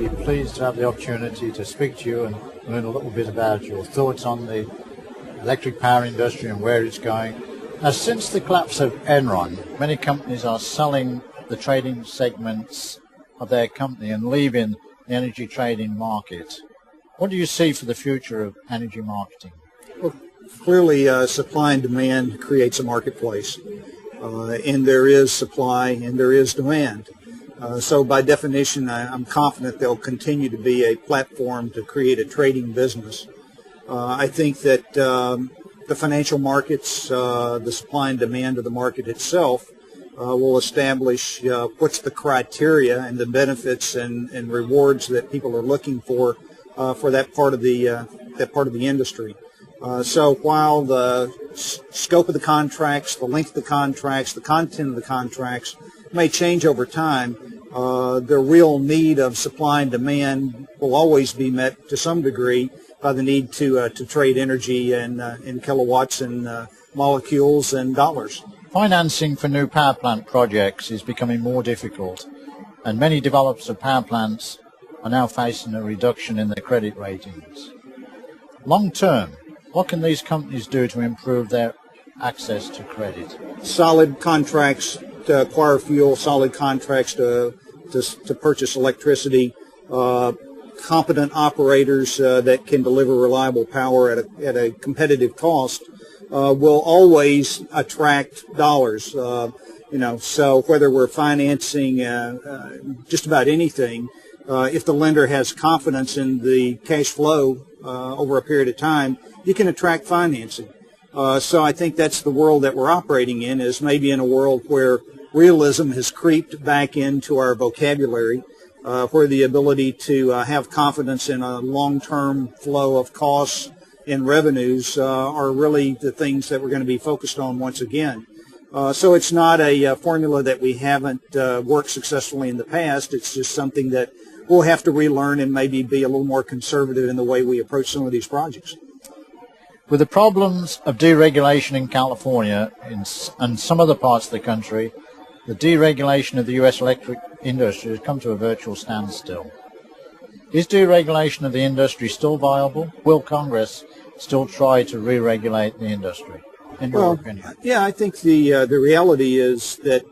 really pleased to have the opportunity to speak to you and learn a little bit about your thoughts on the electric power industry and where it's going. Now, since the collapse of Enron, many companies are selling the trading segments of their company and leaving the energy trading market. What do you see for the future of energy marketing? Well, clearly, supply and demand creates a marketplace, and there is supply and there is demand. So by definition, I'm confident there'll continue to be a platform to create a trading business. I think that the financial markets, the supply and demand of the market itself, will establish what's the criteria and the benefits and rewards that people are looking for that part of the industry. So while the scope of the contracts, the length of the contracts, the content of the contracts may change over time, the real need of supply and demand will always be met to some degree by the need to trade energy in kilowatts and molecules and dollars. Financing for new power plant projects is becoming more difficult, and many developers of power plants are now facing a reduction in their credit ratings. Long term, what can these companies do to improve their access to credit? Solid contracts to acquire fuel, solid contracts to purchase electricity, competent operators that can deliver reliable power at a competitive cost will always attract dollars. So whether we're financing just about anything, if the lender has confidence in the cash flow over a period of time, you can attract financing. So I think that's the world that we're operating in, is maybe in a world where realism has creeped back into our vocabulary, where the ability to have confidence in a long-term flow of costs and revenues are really the things that we're going to be focused on once again. So it's not a formula that we haven't worked successfully in the past. It's just something that we'll have to relearn and maybe be a little more conservative in the way we approach some of these projects. With the problems of deregulation in California and some other parts of the country, the deregulation of the U.S. electric industry has come to a virtual standstill. Is deregulation of the industry still viable? Will Congress still try to re-regulate the industry, in your opinion? Yeah, I think the reality is that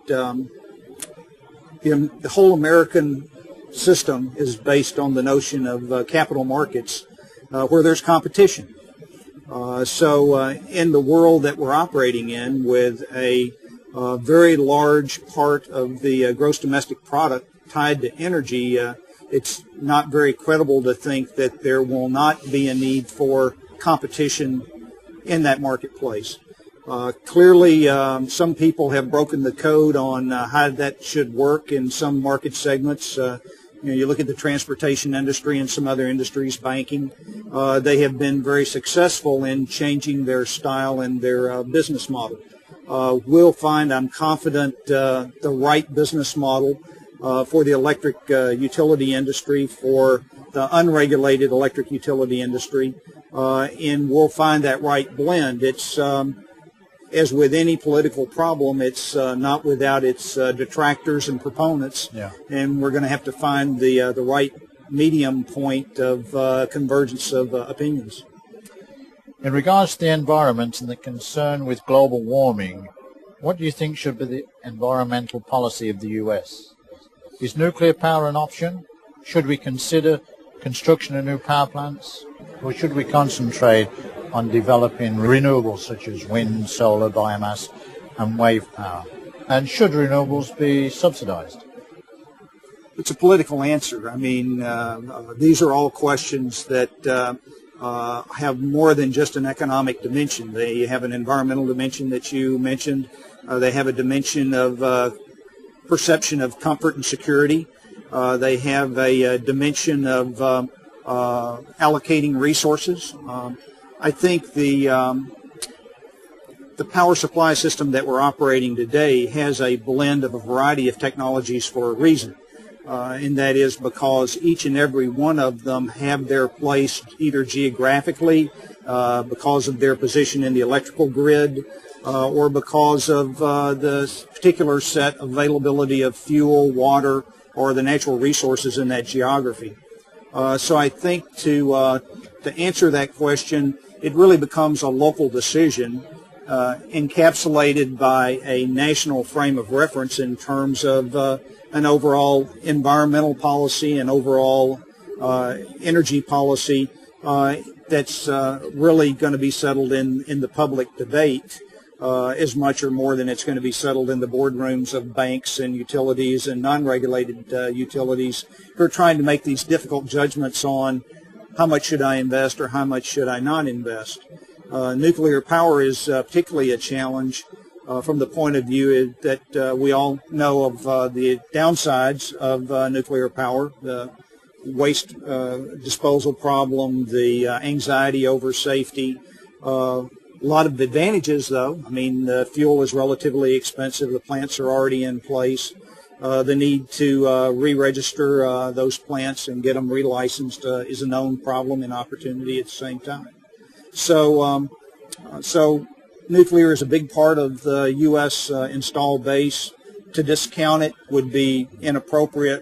the whole American system is based on the notion of capital markets where there's competition. So in the world that we're operating in, with a very large part of the gross domestic product tied to energy, it's not very credible to think that there will not be a need for competition in that marketplace. Clearly, some people have broken the code on how that should work in some market segments. You look at the transportation industry and some other industries, banking, they have been very successful in changing their style and their business model. We'll find, I'm confident, the right business model for the electric utility industry, for the unregulated electric utility industry, and we'll find that right blend. It's as with any political problem, it's not without its detractors and proponents, and we're going to have to find the right medium point of convergence of opinions. In regards to the environment and the concern with global warming, what do you think should be the environmental policy of the U.S.? Is nuclear power an option? Should we consider construction of new power plants? Or should we concentrate on developing renewables such as wind, solar, biomass, and wave power? And should renewables be subsidized? It's a political answer. I mean, these are all questions that have more than just an economic dimension. They have an environmental dimension that you mentioned. They have a dimension of perception of comfort and security. They have a dimension of allocating resources. I think the power supply system that we're operating today has a blend of a variety of technologies for a reason. And that is because each and every one of them have their place either geographically, because of their position in the electrical grid, or because of the particular set availability of fuel, water, or the natural resources in that geography. So I think to answer that question, it really becomes a local decision encapsulated by a national frame of reference in terms of an overall environmental policy and overall energy policy that's really going to be settled in the public debate as much or more than it's going to be settled in the boardrooms of banks and utilities and non-regulated utilities who are trying to make these difficult judgments on how much should I invest or how much should I not invest. Nuclear power is particularly a challenge from the point of view that we all know of the downsides of nuclear power, the waste disposal problem, the anxiety over safety. A lot of advantages, though. I mean, the fuel is relatively expensive. The plants are already in place. The need to re-register those plants and get them relicensed is a known problem and opportunity at the same time. So nuclear is a big part of the U.S. Installed base. To discount it would be inappropriate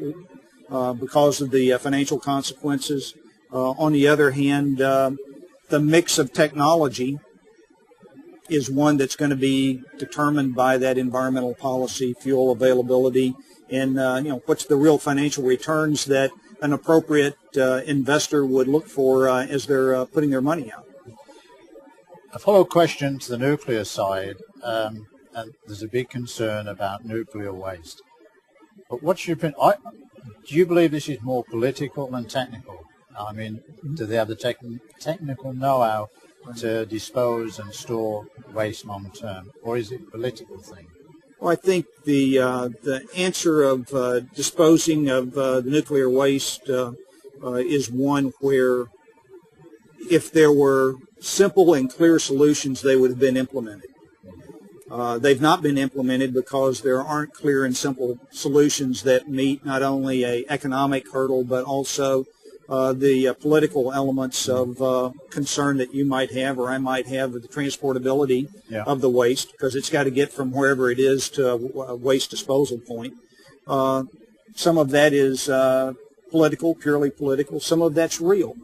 because of the financial consequences. On the other hand, the mix of technology is one that's going to be determined by that environmental policy, fuel availability, and what's the real financial returns that an appropriate investor would look for as they're putting their money out. A follow-up question to the nuclear side, and there's a big concern about nuclear waste. But what's your opinion? Do you believe this is more political than technical? I mean, do they have the technical know-how to dispose and store waste long term, or is it a political thing? Well, I think the answer of disposing of the nuclear waste is one where if there were simple and clear solutions, they would have been implemented. They've not been implemented because there aren't clear and simple solutions that meet not only an economic hurdle but also the political elements of concern that you might have or I might have with the transportability of the waste, because it's got to get from wherever it is to a waste disposal point. Some of that is political, purely political. Some of that's real,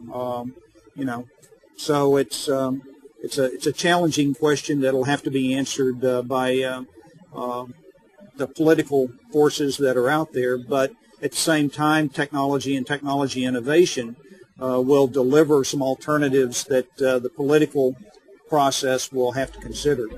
So it's a challenging question that'll have to be answered by the political forces that are out there, but at the same time, technology and technology innovation will deliver some alternatives that the political process will have to consider.